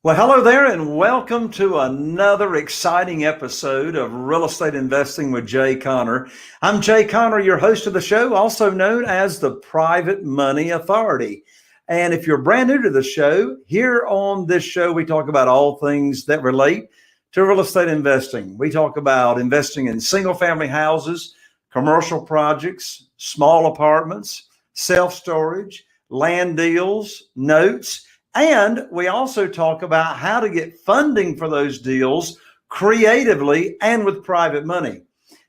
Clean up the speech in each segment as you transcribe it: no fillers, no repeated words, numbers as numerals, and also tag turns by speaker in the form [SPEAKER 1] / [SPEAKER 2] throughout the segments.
[SPEAKER 1] Well, hello there, and welcome to another exciting episode of Real Estate Investing with Jay Conner. I'm Jay Conner, your host of the show, also known as the Private Money Authority. And if you're brand new to the show, here on this show, we talk about all things that relate to real estate investing. We talk about investing in single-family houses, commercial projects, small apartments, self-storage, land deals, notes, and we also talk about how to get funding for those deals creatively and with private money.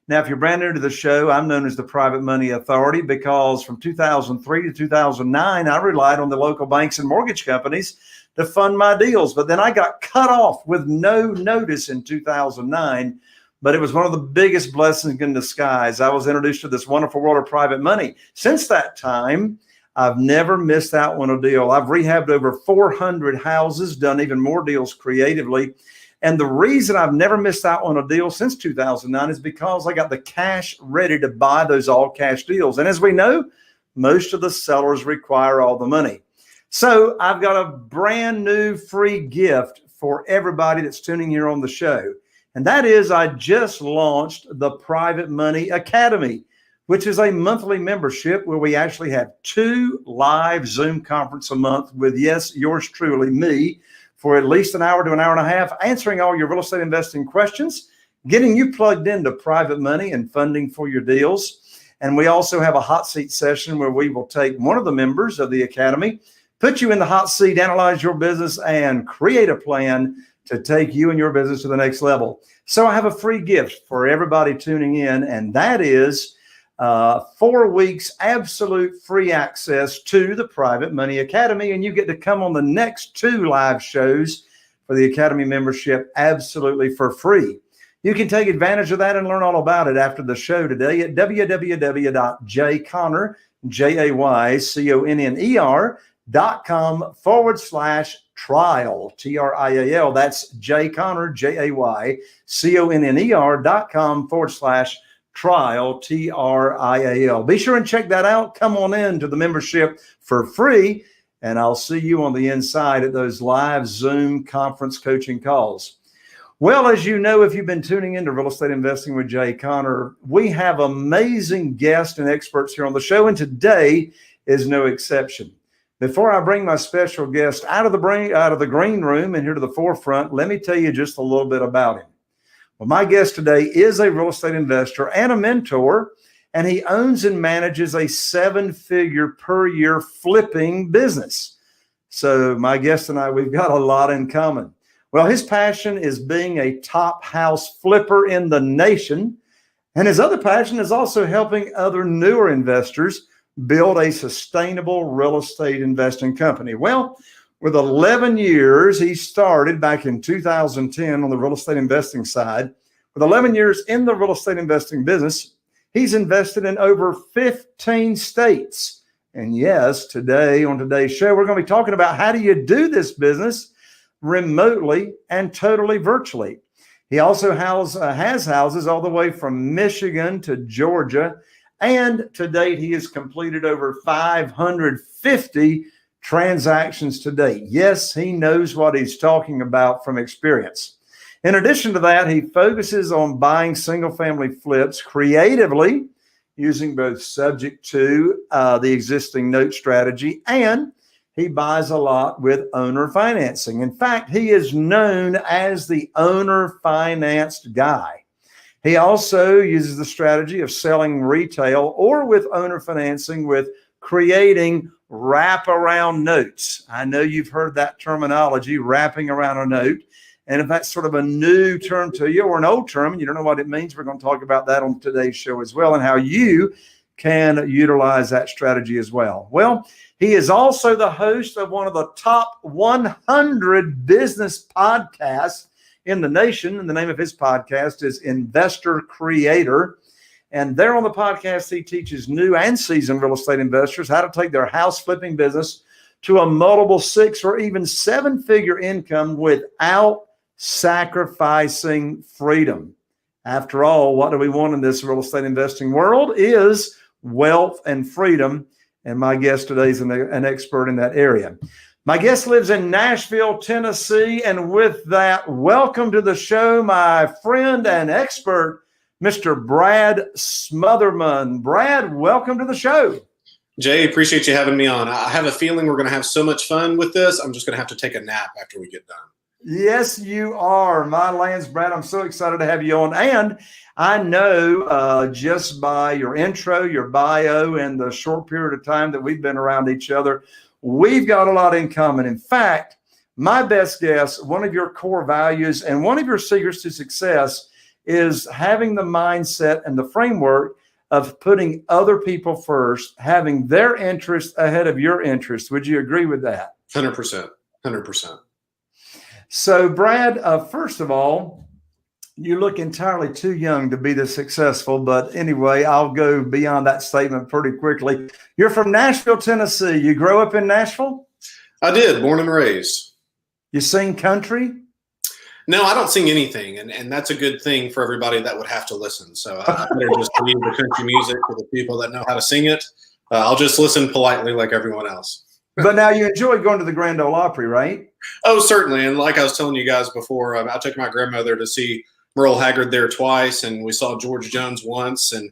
[SPEAKER 1] Now, if you're brand new to the show, I'm known as the Private Money Authority because from 2003 to 2009, I relied on the local banks and mortgage companies to fund my deals. But then I got cut off with no notice in 2009. But it was one of the biggest blessings in disguise. I was introduced to this wonderful world of private money. Since that time, I've never missed out on a deal. I've rehabbed over 400 houses, done even more deals creatively. And the reason I've never missed out on a deal since 2009 is because I got the cash ready to buy those all cash deals. And as we know, most of the sellers require all the money. So I've got a brand new free gift for everybody that's tuning here on the show. And that is I just launched the Private Money Academy, which is a monthly membership where we actually have 2 live Zoom conferences a month with, yes, yours truly, me, for at least an hour to an hour and a half, answering all your real estate investing questions, getting you plugged into private money and funding for your deals. And we also have a hot seat session where we will take one of the members of the Academy, put you in the hot seat, analyze your business, and create a plan to take you and your business to the next level. So I have a free gift for everybody tuning in, and that is 4 weeks absolute free access to the Private Money Academy, and you get to come on the next 2 live shows for the Academy membership absolutely for free. You can take advantage of that and learn all about it after the show today at www.jayconner.com/trial, TRIAL. That's Jay Conner, JayConner.com/trial, TRIAL. Be sure and check that out. Come on in to the membership for free, and I'll see you on the inside at those live Zoom conference coaching calls. Well, as you know, if you've been tuning into Real Estate Investing with Jay Conner, we have amazing guests and experts here on the show, and today is no exception. Before I bring my special guest out of the green room and here to the forefront, let me tell you just a little bit about him. Well, my guest today is a real estate investor and a mentor, and he owns and manages a 7-figure per year flipping business. So my guest and I, we've got a lot in common. Well, his passion is being a top house flipper in the nation, and his other passion is also helping other newer investors build a sustainable real estate investing company. Well, with 11 years, he started back in 2010 on the real estate investing side. With 11 years in the real estate investing business, he's invested in over 15 states. And yes, today on today's show, we're going to be talking about how do you do this business remotely and totally virtually. He also has houses all the way from Michigan to Georgia. And to date, he has completed over 550 transactions to date. Yes, he knows what he's talking about from experience. In addition to that, he focuses on buying single-family flips creatively, using both subject to the existing note strategy, and he buys a lot with owner financing. In fact, he is known as the owner financed guy. He also uses the strategy of selling retail or with owner financing with creating wraparound notes. I know you've heard that terminology, wrapping around a note. And if that's sort of a new term to you or an old term and you don't know what it means, we're going to talk about that on today's show as well and how you can utilize that strategy as well. Well, he is also the host of one of the top 100 business podcasts in the nation. And the name of his podcast is Investor Creator. And there on the podcast, he teaches new and seasoned real estate investors how to take their house flipping business to a multiple 6 or even 7-figure income without sacrificing freedom. After all, what do we want in this real estate investing world is wealth and freedom. And my guest today is an expert in that area. My guest lives in Nashville, Tennessee. And with that, welcome to the show, my friend and expert, Mr. Brad Smotherman. Brad, welcome to the show.
[SPEAKER 2] Jay, appreciate you having me on. I have a feeling we're going to have so much fun with this. I'm just going to have to take a nap after we get done.
[SPEAKER 1] Yes, you are. My lands, Brad. I'm so excited to have you on. And I know just by your intro, your bio, and the short period of time that we've been around each other, we've got a lot in common. In fact, my best guess, one of your core values and one of your secrets to success is having the mindset and the framework of putting other people first, having their interest ahead of your interest. Would you agree with that?
[SPEAKER 2] 100%. 100%.
[SPEAKER 1] So, Brad, first of all, you look entirely too young to be this successful. But anyway, I'll go beyond that statement pretty quickly. You're from Nashville, Tennessee. You grew up in Nashville?
[SPEAKER 2] I did, born and raised.
[SPEAKER 1] You sing country?
[SPEAKER 2] No, I don't sing anything, and that's a good thing for everybody that would have to listen. So I better just leave the country music for the people that know how to sing it. I'll just listen politely like everyone else.
[SPEAKER 1] But now you enjoy going to the Grand Ole Opry, right?
[SPEAKER 2] Oh, certainly. And like I was telling you guys before, I took my grandmother to see Merle Haggard there twice, and we saw George Jones once, and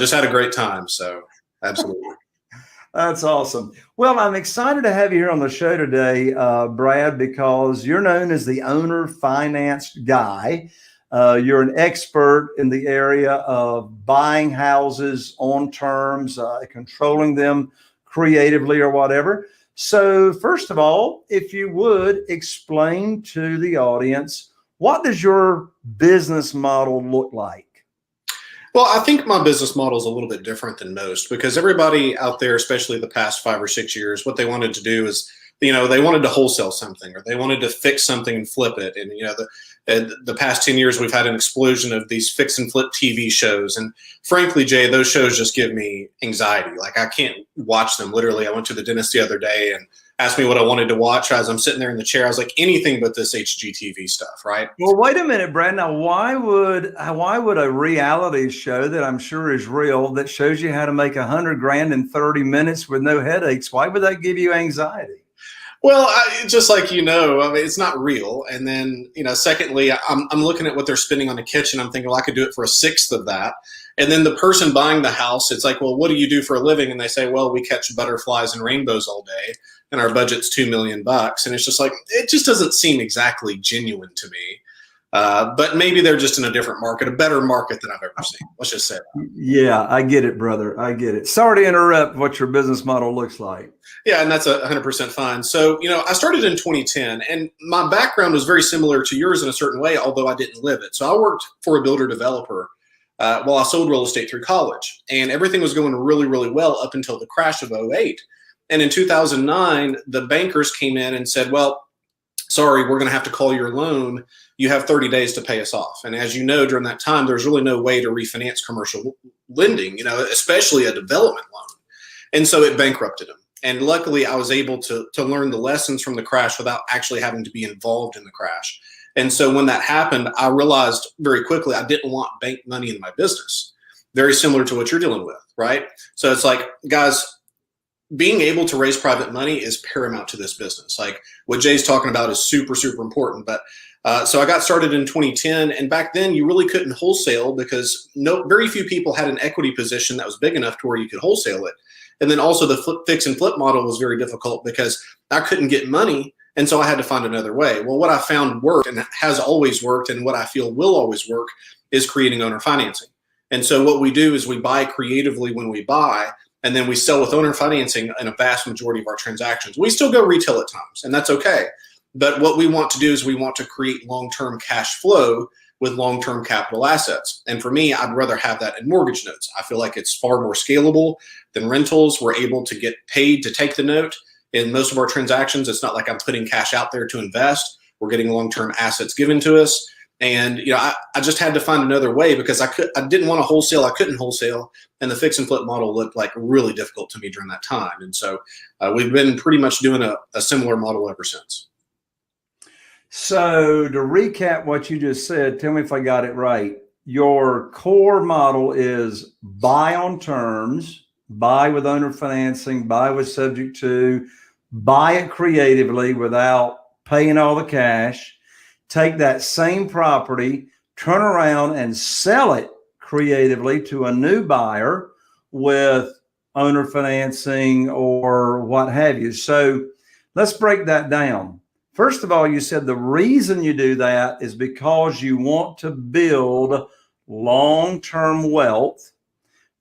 [SPEAKER 2] just had a great time. So absolutely.
[SPEAKER 1] That's awesome. Well, I'm excited to have you here on the show today, Brad, because you're known as the owner financed guy. You're an expert in the area of buying houses on terms, controlling them creatively or whatever. So first of all, if you would explain to the audience, what does your business model look like?
[SPEAKER 2] Well, I think my business model is a little bit different than most because everybody out there, especially the past 5 or 6 years, what they wanted to do is, they wanted to wholesale something or they wanted to fix something and flip it. And, the past 10 years, we've had an explosion of these fix and flip TV shows. And frankly, Jay, those shows just give me anxiety. Like I can't watch them. Literally, I went to the dentist the other day and asked me what I wanted to watch. As I'm sitting there in the chair, I was like, anything but this HGTV stuff, right?
[SPEAKER 1] Well, wait a minute, Brad. Now, why would a reality show that I'm sure is real that shows you how to make $100,000 in 30 minutes with no headaches, why would that give you anxiety?
[SPEAKER 2] Well, just like it's not real. And then, secondly, I'm looking at what they're spending on the kitchen. I'm thinking, well, I could do it for a sixth of that. And then the person buying the house, it's like, well, what do you do for a living? And they say, well, we catch butterflies and rainbows all day, and our budget's $2 million. And it's just like, it just doesn't seem exactly genuine to me. But maybe they're just in a different market, a better market than I've ever seen. Let's just say that.
[SPEAKER 1] Yeah, I get it, brother. I get it. Sorry to interrupt what your business model looks like.
[SPEAKER 2] Yeah, and that's 100% fine. So, I started in 2010, and my background was very similar to yours in a certain way, although I didn't live it. So I worked for a builder developer while I sold real estate through college, and everything was going really, really well up until the crash of '08. And in 2009, the bankers came in and said, well, sorry, we're going to have to call your loan. You have 30 days to pay us off. And as you know, during that time, there's really no way to refinance commercial lending, especially a development loan. And so it bankrupted them. And luckily, I was able to learn the lessons from the crash without actually having to be involved in the crash. And so when that happened, I realized very quickly I didn't want bank money in my business. Very similar to what you're dealing with, right? So it's like, guys, being able to raise private money is paramount to this business. Like what Jay's talking about is super, super important. But so I got started in 2010, and back then you really couldn't wholesale because very few people had an equity position that was big enough to where you could wholesale it. And then also the fix and flip model was very difficult because I couldn't get money. And so I had to find another way. Well, what I found worked and has always worked, and what I feel will always work, is creating owner financing. And so what we do is we buy creatively when we buy, and then we sell with owner financing in a vast majority of our transactions. We still go retail at times, and that's okay. But what we want to do is we want to create long-term cash flow with long-term capital assets. And for me, I'd rather have that in mortgage notes. I feel like it's far more scalable than rentals. We're able to get paid to take the note. In most of our transactions, it's not like I'm putting cash out there to invest. We're getting long-term assets given to us. And I just had to find another way because I didn't want to wholesale. I couldn't wholesale. And the fix and flip model looked like really difficult to me during that time. And so we've been pretty much doing a similar model ever since.
[SPEAKER 1] So to recap what you just said, tell me if I got it right. Your core model is buy on terms, buy with owner financing, buy with subject to, buy it creatively without paying all the cash, take that same property, turn around and sell it creatively to a new buyer with owner financing or what have you. So let's break that down. First of all, you said the reason you do that is because you want to build long-term wealth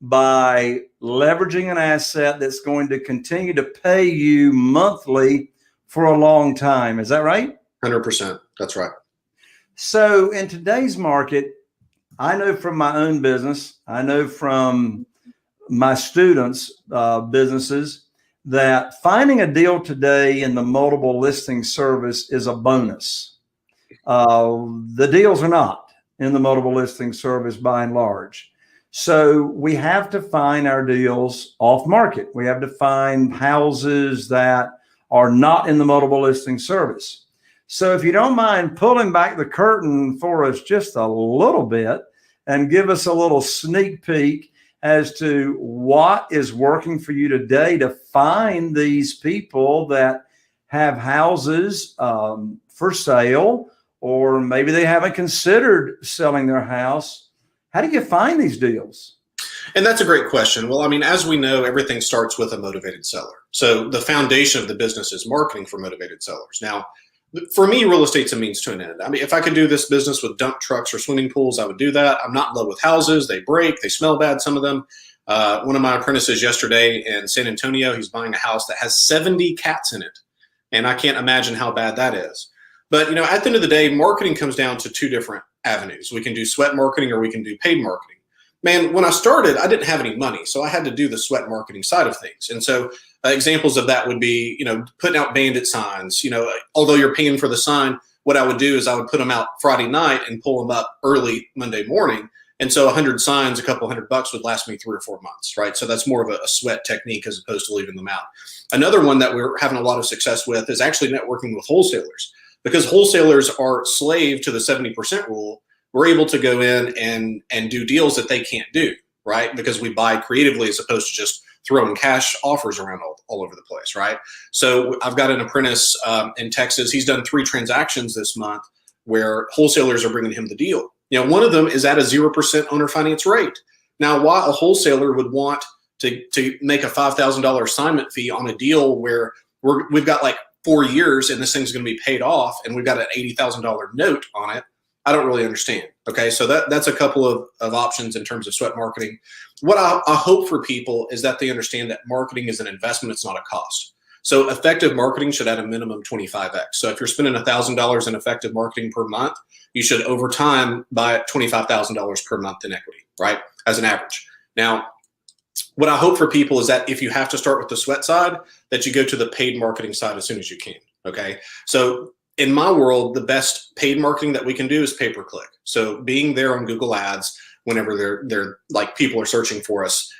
[SPEAKER 1] by leveraging an asset that's going to continue to pay you monthly for a long time. Is that right?
[SPEAKER 2] 100%. That's right.
[SPEAKER 1] So in today's market, I know from my own business, I know from my students' businesses, that finding a deal today in the multiple listing service is a bonus. The deals are not in the multiple listing service by and large. So we have to find our deals off market. We have to find houses that are not in the multiple listing service. So if you don't mind pulling back the curtain for us just a little bit and give us a little sneak peek as to what is working for you today to find these people that have houses for sale, or maybe they haven't considered selling their house. How do you find these deals?
[SPEAKER 2] And that's a great question. Well, I mean, as we know, everything starts with a motivated seller. So the foundation of the business is marketing for motivated sellers. Now, for me, real estate's a means to an end. I mean, if I could do this business with dump trucks or swimming pools, I would do that. I'm not in love with houses. They break, they smell bad, some of them. One of my apprentices yesterday in San Antonio, he's buying a house that has 70 cats in it. And I can't imagine how bad that is. But, you know, at the end of the day, marketing comes down to two different avenues. We can do sweat marketing or we can do paid marketing. Man, when I started, I didn't have any money, so I had to do the sweat marketing side of things. And so examples of that would be, you know, putting out bandit signs. You know, although you're paying for the sign, what I would do is I would put them out Friday night and pull them up early Monday morning. And so 100 signs, a couple $100 would last me 3 or 4 months, right? So that's more of a sweat technique as opposed to leaving them out. Another one that we're having a lot of success with is actually networking with wholesalers, because wholesalers are slave to the 70% rule. We're able to go in and do deals that they can't do, right? Because we buy creatively as opposed to just throwing cash offers around all over the place, right? So I've got an apprentice in Texas. He's done 3 transactions this month where wholesalers are bringing him the deal. You know, one of them is at a 0% owner finance rate. Now, why a wholesaler would want to make a $5,000 assignment fee on a deal where we've got like 4 years and this thing's going to be paid off and we've got an $80,000 note on it, I don't really understand. Okay, so that's a couple of options in terms of sweat marketing. What I hope for people is that they understand that marketing is an investment, it's not a cost. So effective marketing should add a minimum 25x. So if you're spending $1,000 in effective marketing per month, you should over time buy $25,000 per month in equity, right? As an average. Now, what I hope for people is that if you have to start with the sweat side, that you go to the paid marketing side as soon as you can, okay? So in my world, the best paid marketing that we can do is pay-per-click. So being there on Google Ads whenever they're like people are searching for us,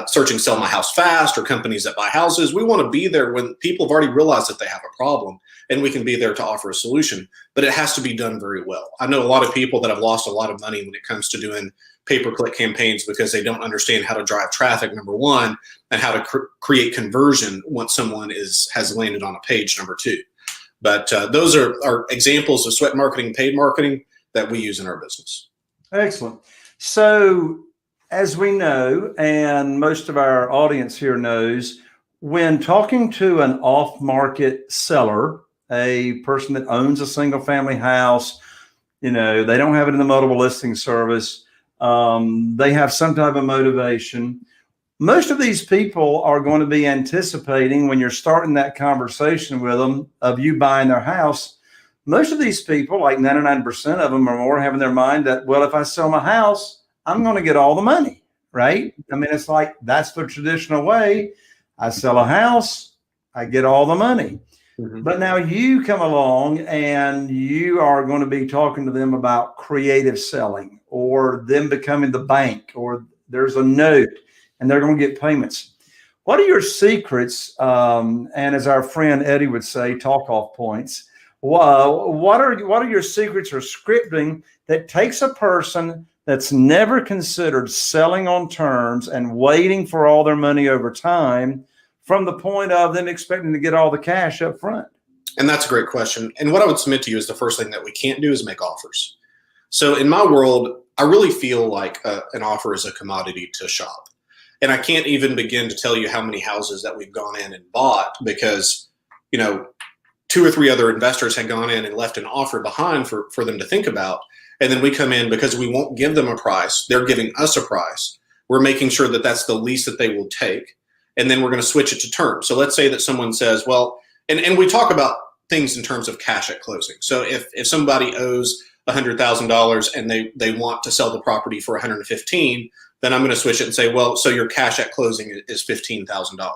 [SPEAKER 2] searching sell my house fast or companies that buy houses. We want to be there when people have already realized that they have a problem, and we can be there to offer a solution, but it has to be done very well. I know a lot of people that have lost a lot of money when it comes to doing pay-per-click campaigns because they don't understand how to drive traffic, number one, and how to create conversion once someone has landed on a page, number two. But those are examples of sweat marketing, paid marketing that we use in our business.
[SPEAKER 1] Excellent. So as we know, and most of our audience here knows, when talking to an off-market seller, a person that owns a single-family house, you know, they don't have it in the multiple listing service, they have some type of motivation. Most of these people are going to be anticipating when you're starting that conversation with them of you buying their house. Most of these people, like 99% of them or more, have in their mind that, well, if I sell my house, I'm going to get all the money, right? I mean, it's like that's the traditional way. I sell a house, I get all the money. Mm-hmm. But now you come along and you are going to be talking to them about creative selling or them becoming the bank, or there's a note and they're going to get payments. What are your secrets? And as our friend Eddie would say, talk off points. What are your secrets or scripting that takes a person that's never considered selling on terms and waiting for all their money over time from the point of them expecting to get all the cash up front?
[SPEAKER 2] And that's a great question. And what I would submit to you is the first thing that we can't do is make offers. So in my world, I really feel like an offer is a commodity to shop. And I can't even begin to tell you how many houses that we've gone in and bought because, you know, 2 or 3 other investors had gone in and left an offer behind for them to think about. And then we come in because we won't give them a price. They're giving us a price. We're making sure that that's the least that they will take. And then we're going to switch it to terms. So let's say that someone says, well, and we talk about things in terms of cash at closing. So if somebody owes $100,000 and they want to sell the property for $115,000, then I'm going to switch it and say, well, so your cash at closing is $15,000.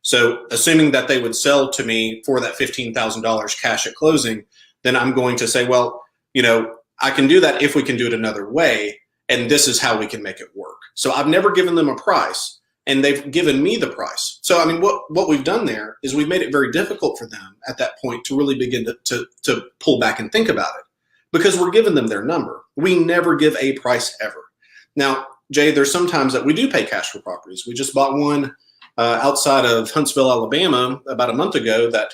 [SPEAKER 2] So assuming that they would sell to me for that $15,000 cash at closing, then I'm going to say, well, you know, I can do that if we can do it another way, and this is how we can make it work. So I've never given them a price, and they've given me the price. So I mean, what we've done there is we've made it very difficult for them at that point to really begin to pull back and think about it, because we're giving them their number. We never give a price ever. Now, Jay, there's sometimes that we do pay cash for properties. We just bought one outside of Huntsville, Alabama, about a month ago that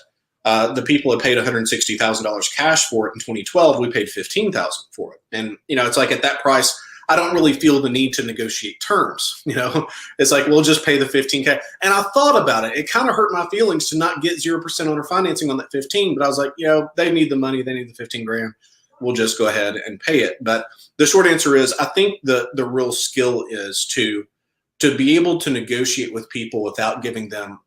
[SPEAKER 2] the people had paid $160,000 cash for it in 2012. We paid $15,000 for it. And, you know, it's like at that price, I don't really feel the need to negotiate terms. You know, it's like, we'll just pay the $15K. And I thought about it. It kind of hurt my feelings to not get 0% owner financing on that 15, but I was like, you know, they need the money. They need the 15 grand. We'll just go ahead and pay it. But the short answer is, I think the real skill is to be able to negotiate with people without giving them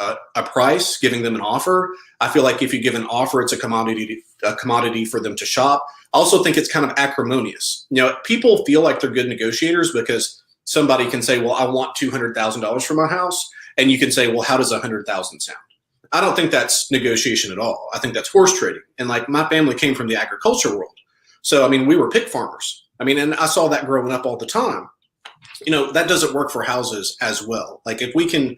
[SPEAKER 2] a price, giving them an offer. I feel like if you give an offer, it's a commodity for them to shop. I also think it's kind of acrimonious. You know, people feel like they're good negotiators because somebody can say, well, I want $200,000 for my house. And you can say, well, how does $100,000 sound? I don't think that's negotiation at all. I think that's horse trading. And like, my family came from the agriculture world. So, I mean, we were pig farmers. I mean, and I saw that growing up all the time. You know, that doesn't work for houses as well. Like, if we can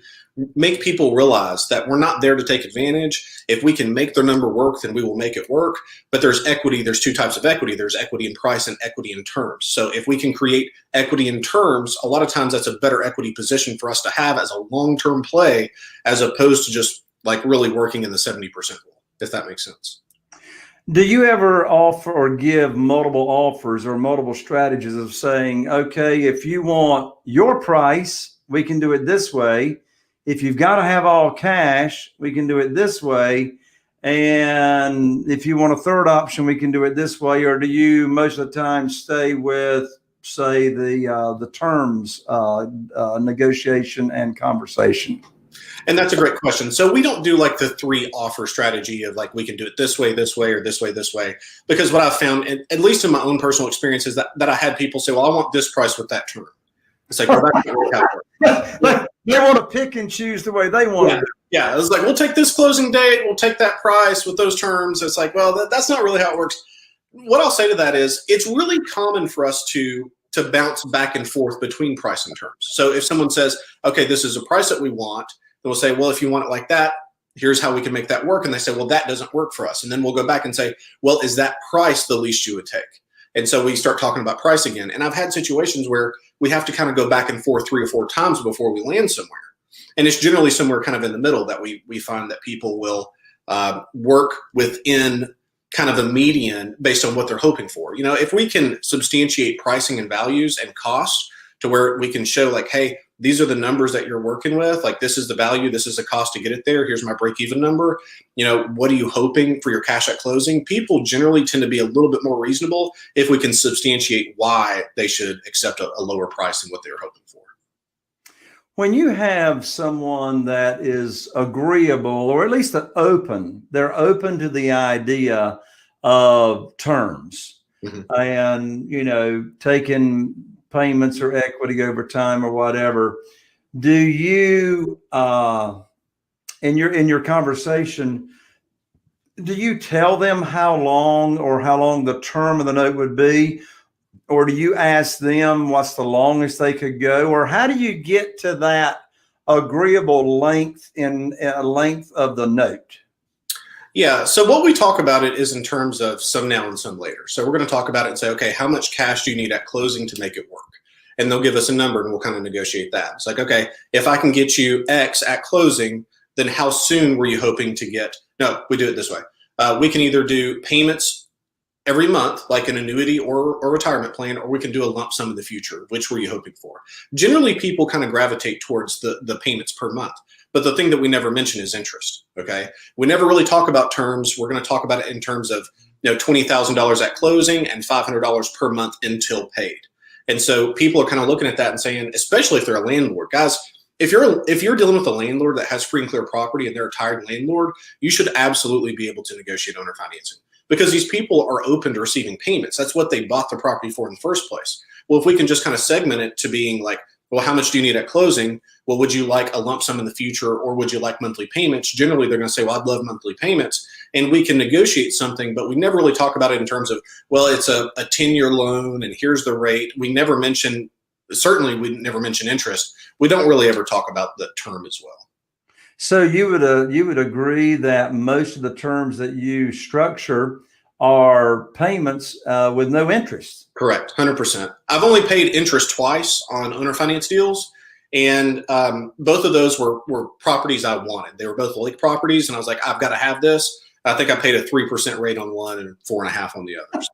[SPEAKER 2] make people realize that we're not there to take advantage, if we can make their number work, then we will make it work. But there's equity. There's 2 types of equity. There's equity in price and equity in terms. So if we can create equity in terms, a lot of times that's a better equity position for us to have as a long-term play, as opposed to just like really working in the 70% rule, if that makes sense.
[SPEAKER 1] Do you ever offer or give multiple offers or multiple strategies of saying, okay, if you want your price, we can do it this way. If you've got to have all cash, we can do it this way. And if you want a third option, we can do it this way. Or do you most of the time stay with, say, the terms negotiation and conversation?
[SPEAKER 2] And that's a great question. So we don't do like the 3 offer strategy of like, we can do it this way, or this way. Because what I've found, at least in my own personal experience, is that I had people say, well, I want this price with that term. It's like, well, that doesn't work out.
[SPEAKER 1] They want to pick and choose the way they want to.
[SPEAKER 2] Yeah, it was like, we'll take this closing date, we'll take that price with those terms. It's like, well, that's not really how it works. What I'll say to that is, it's really common for us to bounce back and forth between price and terms. So if someone says, okay, this is a price that we want, then we'll say, well, if you want it like that, here's how we can make that work. And they say, well, that doesn't work for us. And then we'll go back and say, well, is that price the least you would take? And so we start talking about price again. And I've had situations where we have to kind of go back and forth 3 or 4 times before we land somewhere. And it's generally somewhere kind of in the middle that we find that people will work within kind of a median based on what they're hoping for. You know, if we can substantiate pricing and values and costs to where we can show like, hey, these are the numbers that you're working with. Like, this is the value. This is the cost to get it there. Here's my break-even number. You know, what are you hoping for your cash at closing? People generally tend to be a little bit more reasonable if we can substantiate why they should accept a lower price than what they're hoping for.
[SPEAKER 1] When you have someone that is agreeable, or at least they're open to the idea of terms, and, you know, taking payments or equity over time or whatever, do you, in your conversation, do you tell them how long the term of the note would be? Or do you ask them what's the longest they could go? Or how do you get to that agreeable length of the note?
[SPEAKER 2] Yeah. So what we talk about it is in terms of some now and some later. So we're going to talk about it and say, okay, how much cash do you need at closing to make it work? and they'll give us a number and we'll kind of negotiate that. It's like, okay, if I can get you X at closing, then how soon were you hoping to get? No, we do it this way. We can either do payments every month, like an annuity or a retirement plan, or we can do a lump sum in the future. Which were you hoping for? Generally, people kind of gravitate towards the payments per month. But the thing that we never mention is interest. Okay, we never really talk about terms. We're going to talk about it in terms of $20,000 at closing and $500 per month until paid. And so people are kind of looking at that and saying, especially if they're a landlord, guys, if you're dealing with a landlord that has free and clear property and they're a tired landlord, you should absolutely be able to negotiate owner financing, because these people are open to receiving payments. That's what they bought the property for in the first place. Well, if we can just kind of segment it to being like, well, how much do you need at closing? Well, would you like a lump sum in the future, or would you like monthly payments? Generally, they're going to say, well, I'd love monthly payments. And we can negotiate something, but we never really talk about it in terms of, well, it's a 10-year loan and here's the rate. We never mention interest. We don't really ever talk about the term as well.
[SPEAKER 1] So you would agree that most of the terms that you structure are payments with no interest?
[SPEAKER 2] Correct, 100%. I've only paid interest twice on owner finance deals, and both of those were properties I wanted. They were both lake properties, and I was like, I've got to have this. I think I paid a 3% rate on one and 4.5% on the others.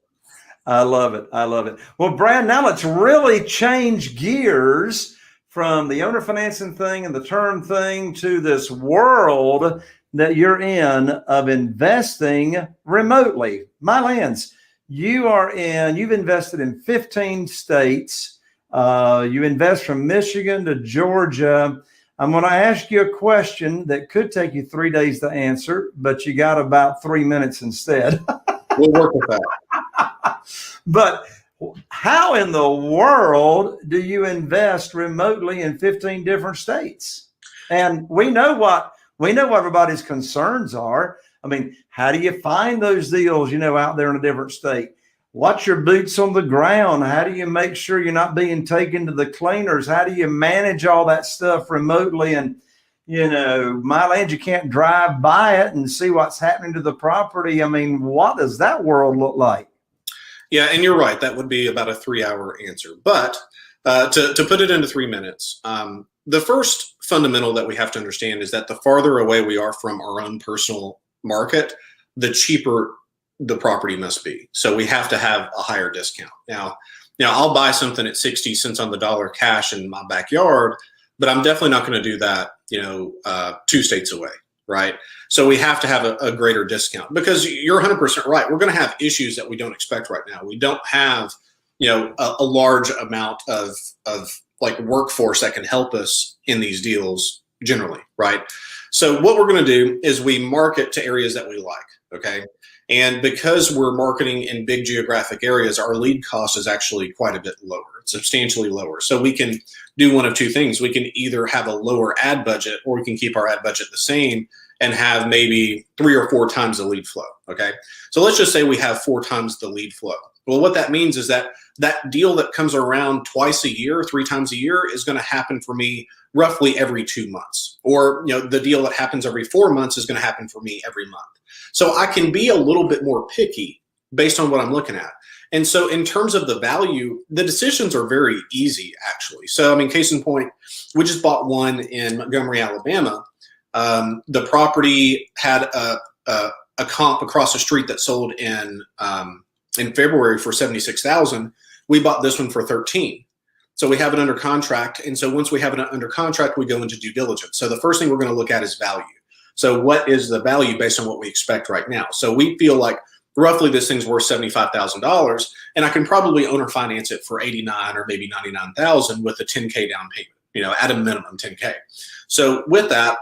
[SPEAKER 1] I love it. I love it. Well, Brad, now let's really change gears from the owner financing thing and the term thing to this world that you're in of investing remotely. My lands, you've invested in 15 states. You invest from Michigan to Georgia. I'm going to ask you a question that could take you 3 days to answer, but you got about 3 minutes instead.
[SPEAKER 2] We'll work with that.
[SPEAKER 1] But how in the world do you invest remotely in 15 different states? And we know what everybody's concerns are. I mean, how do you find those deals, out there in a different state? What's your boots on the ground? How do you make sure you're not being taken to the cleaners? How do you manage all that stuff remotely? And, my land, you can't drive by it and see what's happening to the property. I mean, what does that world look like?
[SPEAKER 2] Yeah, and you're right. That would be about a 3-hour answer. But to put it into 3 minutes, the first fundamental that we have to understand is that the farther away we are from our own personal market, the cheaper the property must be. So we have to have a higher discount. Now, I'll buy something at 60 cents on the dollar cash in my backyard, but I'm definitely not going to do that, 2 states away, right? So we have to have a greater discount, because you're 100% right. We're going to have issues that we don't expect right now. We don't have, a large amount of like workforce that can help us in these deals generally, right? So what we're going to do is we market to areas that we like, okay? And because we're marketing in big geographic areas, our lead cost is actually quite a bit lower. It's substantially lower. So we can do one of two things. We can either have a lower ad budget, or we can keep our ad budget the same and have maybe 3 or 4 times the lead flow, okay? So let's just say we have 4 times the lead flow. Well, what that means is that deal that comes around twice a year, 3 times a year, is going to happen for me roughly every 2 months. Or, the deal that happens every 4 months is going to happen for me every month. So I can be a little bit more picky based on what I'm looking at. And so in terms of the value, the decisions are very easy, actually. So, case in point, we just bought one in Montgomery, Alabama. The property had a comp across the street that sold in February for $76,000. We bought this one for $13,000. So we have it under contract. And so once we have it under contract, we go into due diligence. So the first thing we're going to look at is value. So what is the value based on what we expect right now? So we feel like roughly this thing's worth $75,000, and I can probably owner finance it for $89,000 or maybe $99,000 with a $10K down payment, at a minimum $10K. So with that,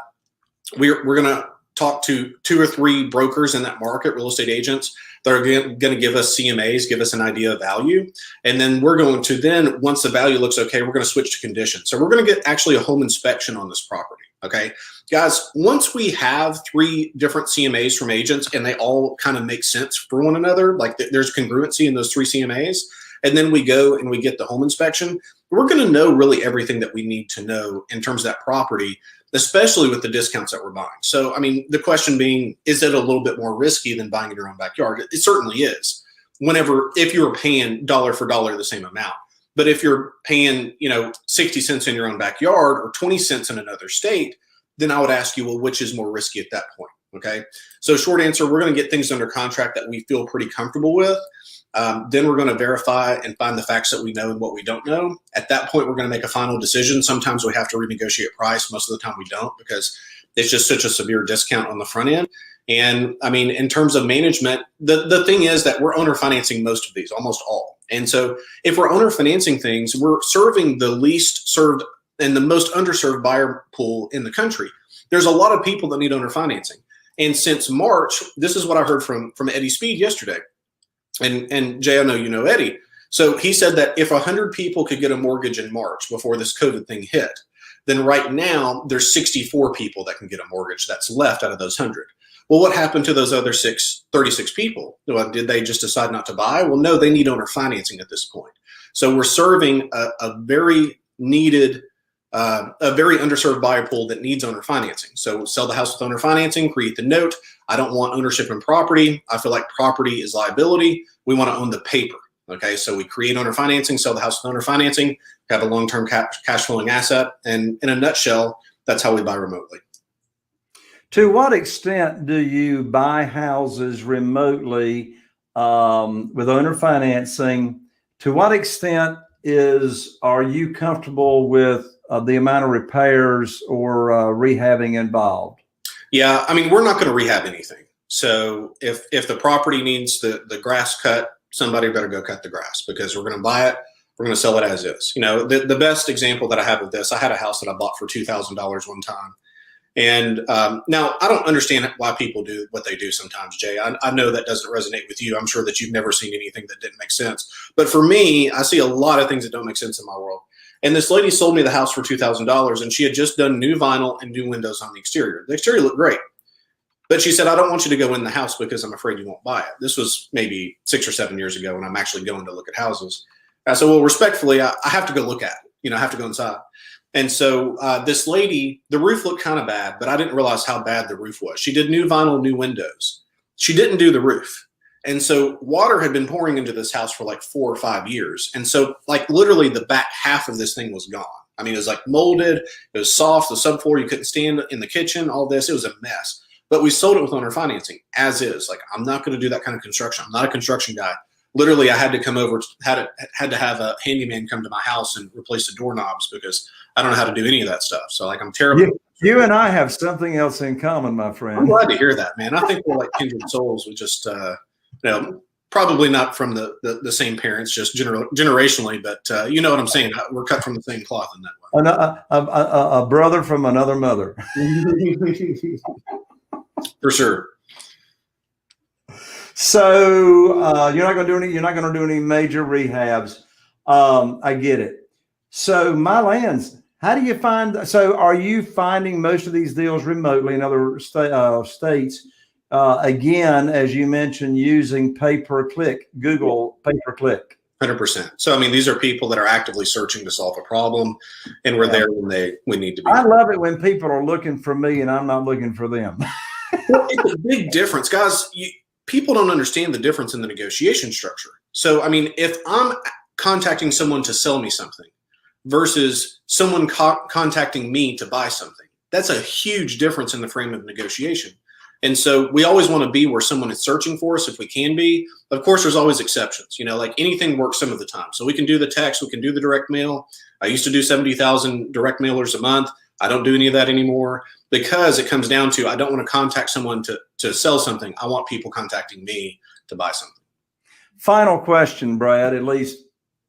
[SPEAKER 2] we're going to talk to 2 or 3 brokers in that market, real estate agents. They're going to give us CMAs, give us an idea of value. And then we're going to once the value looks okay, we're going to switch to condition. So we're going to get actually a home inspection on this property. Okay, guys, once we have 3 different CMAs from agents and they all kind of make sense for one another, like there's congruency in those 3 CMAs, and then we go and we get the home inspection, we're going to know really everything that we need to know in terms of that property, especially with the discounts that we're buying. So, the question being, is it a little bit more risky than buying in your own backyard? It certainly is, if you were paying dollar for dollar the same amount. But if you're paying, 60 cents in your own backyard or 20 cents in another state, then I would ask you, well, which is more risky at that point? Okay. So short answer, we're going to get things under contract that we feel pretty comfortable with. Then we're going to verify and find the facts that we know and what we don't know. At that point, we're going to make a final decision. Sometimes we have to renegotiate price. Most of the time we don't, because it's just such a severe discount on the front end. And I mean, in terms of management, the thing is that we're owner financing most of these, almost all. And so if we're owner financing things, we're serving the least served and the most underserved buyer pool in the country. There's a lot of people that need owner financing. And since March, this is what I heard from Eddie Speed yesterday. And Jay, I know you know Eddie. So he said that if 100 people could get a mortgage in March before this COVID thing hit, then right now there's 64 people that can get a mortgage that's left out of those 100. Well, what happened to those other 36 people? Well, did they just decide not to buy? Well, no, they need owner financing at this point. So we're serving a very needed, a very underserved buyer pool that needs owner financing. So sell the house with owner financing, create the note. I don't want ownership in property. I feel like property is liability. We want to own the paper. Okay, so we create owner financing, sell the house with owner financing, have a long-term cash flowing asset. And in a nutshell, that's how we buy remotely.
[SPEAKER 1] To what extent do you buy houses remotely with owner financing? To what extent are you comfortable with the amount of repairs or rehabbing involved?
[SPEAKER 2] Yeah, I mean, we're not going to rehab anything. So if the property needs the grass cut, somebody better go cut the grass, because we're going to buy it. We're going to sell it as is. The best example that I have of this, I had a house that I bought for $2,000 one time. And now I don't understand why people do what they do sometimes, Jay. I know that doesn't resonate with you. I'm sure that you've never seen anything that didn't make sense. But for me, I see a lot of things that don't make sense in my world. And this lady sold me the house for $2,000, and she had just done new vinyl and new windows on the exterior. The exterior looked great. But she said, I don't want you to go in the house because I'm afraid you won't buy it. This was maybe 6 or 7 years ago when I'm actually going to look at houses. I said, well, respectfully, I have to go look at it. I have to go inside. And so this lady, the roof looked kind of bad, but I didn't realize how bad the roof was. She did new vinyl, new windows. She didn't do the roof. And so water had been pouring into this house for like 4 or 5 years. And so like literally the back half of this thing was gone. I mean, it was like molded. It was soft. The subfloor, you couldn't stand in the kitchen, all this. It was a mess. But we sold it with owner financing as is. Like, I'm not going to do that kind of construction. I'm not a construction guy. Literally, I had to come over, had to have a handyman come to my house and replace the doorknobs because I don't know how to do any of that stuff. So like, I'm terrible.
[SPEAKER 1] You and I have something else in common, my friend.
[SPEAKER 2] I'm glad to hear that, man. I think we're like kindred souls. We just, probably not from the same parents, just generationally, but you know what I'm saying. We're cut from the same cloth in that way.
[SPEAKER 1] A brother from another mother.
[SPEAKER 2] For sure.
[SPEAKER 1] So you're not going to do any major rehabs. I get it. So my lands, how do you find? So are you finding most of these deals remotely in other states? Again, as you mentioned, using pay-per-click, Google pay-per-click.
[SPEAKER 2] 100%. So, I mean, these are people that are actively searching to solve a problem, and we're there when we need to be.
[SPEAKER 1] I love it when people are looking for me and I'm not looking for them.
[SPEAKER 2] Well, it's a big difference, guys. People don't understand the difference in the negotiation structure. So, I mean, if I'm contacting someone to sell me something versus someone contacting me to buy something, that's a huge difference in the frame of negotiation. And so we always want to be where someone is searching for us if we can be. Of course, there's always exceptions. Like anything works some of the time. So we can do the text, we can do the direct mail. I used to do 70,000 direct mailers a month. I don't do any of that anymore because it comes down to I don't want to contact someone to sell something. I want people contacting me to buy something.
[SPEAKER 1] Final question, Brad, at least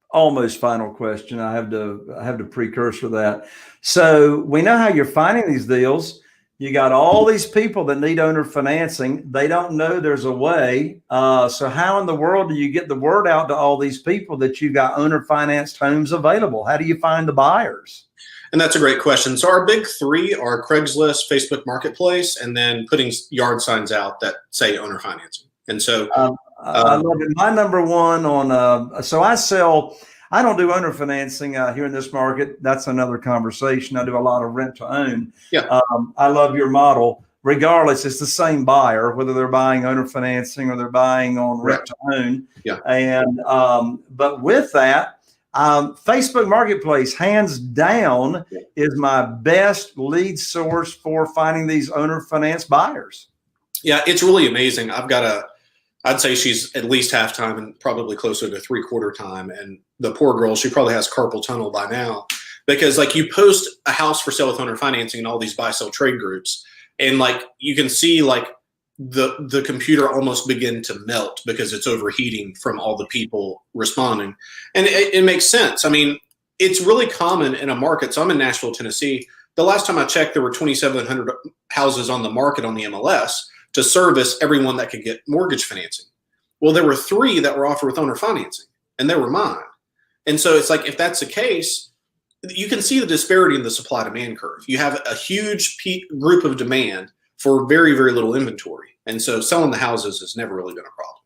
[SPEAKER 1] almost final question. I have to precursor that. So we know how you're finding these deals. You got all these people that need owner financing. They don't know there's a way. So how in the world do you get the word out to all these people that you got owner financed homes available? How do you find the buyers?
[SPEAKER 2] And that's a great question. So our big three are Craigslist, Facebook Marketplace, and then putting yard signs out that say owner financing. And so
[SPEAKER 1] I love it. My number one on, so I don't do owner financing here in this market. That's another conversation. I do a lot of rent to own.
[SPEAKER 2] Yeah.
[SPEAKER 1] I love your model. Regardless, it's the same buyer, whether they're buying owner financing or they're buying on rent to own.
[SPEAKER 2] Yeah.
[SPEAKER 1] And but with that, Facebook Marketplace, hands down, is my best lead source for finding these owner finance buyers.
[SPEAKER 2] Yeah, it's really amazing. I'd say she's at least half time and probably closer to 3/4 time. And the poor girl, she probably has carpal tunnel by now, because like you post a house for sale with owner financing in all these buy sell trade groups, and like you can see like the computer almost begin to melt because it's overheating from all the people responding. And it makes sense. I mean, it's really common in a market. So I'm in Nashville, Tennessee. The last time I checked, there were 2,700 houses on the market on the MLS to service everyone that could get mortgage financing. Well, there were 3 that were offered with owner financing, and they were mine. And so it's like, if that's the case, you can see the disparity in the supply demand curve. You have a huge group of demand for very, very little inventory. And so selling the houses has never really been a problem.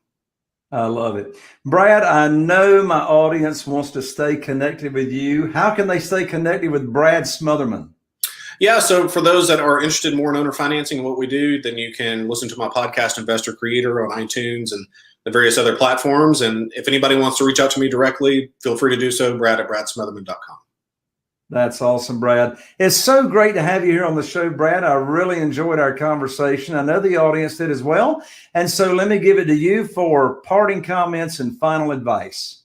[SPEAKER 1] I love it. Brad, I know my audience wants to stay connected with you. How can they stay connected with Brad Smotherman?
[SPEAKER 2] Yeah, so for those that are interested more in owner financing and what we do, then you can listen to my podcast, Investor Creator, on iTunes and the various other platforms. And if anybody wants to reach out to me directly, feel free to do so, brad@bradsmotherman.com.
[SPEAKER 1] That's awesome, Brad. It's so great to have you here on the show, Brad. I really enjoyed our conversation. I know the audience did as well. And so let me give it to you for parting comments and final advice.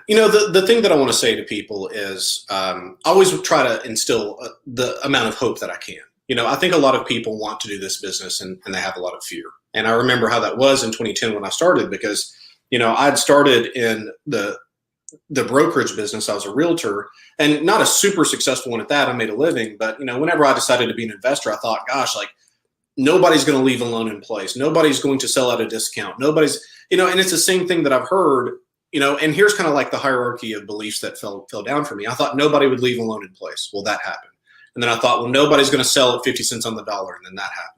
[SPEAKER 2] You know, the thing that I want to say to people is I always try to instill the amount of hope that I can. You know, I think a lot of people want to do this business and they have a lot of fear. And I remember how that was in 2010 when I started, because, you know, I'd started in the brokerage business. I was a realtor, and not a super successful one at that. I made a living, but you know, whenever I decided to be an investor, I thought, gosh, like nobody's going to leave a loan in place. Nobody's going to sell at a discount. Nobody's, you know, and it's the same thing that I've heard, you know, and here's kind of like the hierarchy of beliefs that fell down for me. I thought nobody would leave a loan in place. Well, that happened. And then I thought, well, nobody's going to sell at 50 cents on the dollar. And then that happened.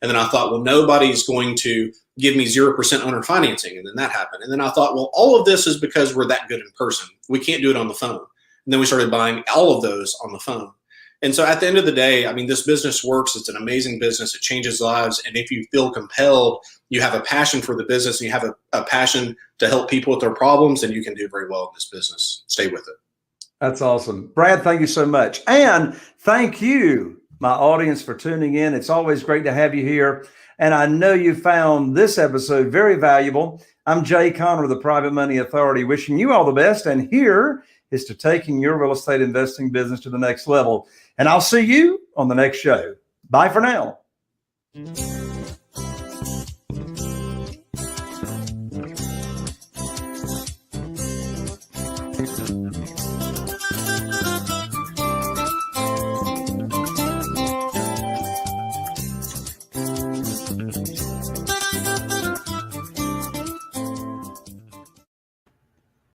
[SPEAKER 2] And then I thought, well, nobody's going to give me 0% owner financing. And then that happened. And then I thought, well, all of this is because we're that good in person. We can't do it on the phone. And then we started buying all of those on the phone. And so at the end of the day, I mean, this business works. It's an amazing business. It changes lives. And if you feel compelled, you have a passion for the business, and you have a passion to help people with their problems, and you can do very well in this business. Stay with it.
[SPEAKER 1] That's awesome. Brad, thank you so much. And thank you, my audience, for tuning in. It's always great to have you here. And I know you found this episode very valuable. I'm Jay Conner, the Private Money Authority, wishing you all the best. And here is to taking your real estate investing business to the next level. And I'll see you on the next show. Bye for now.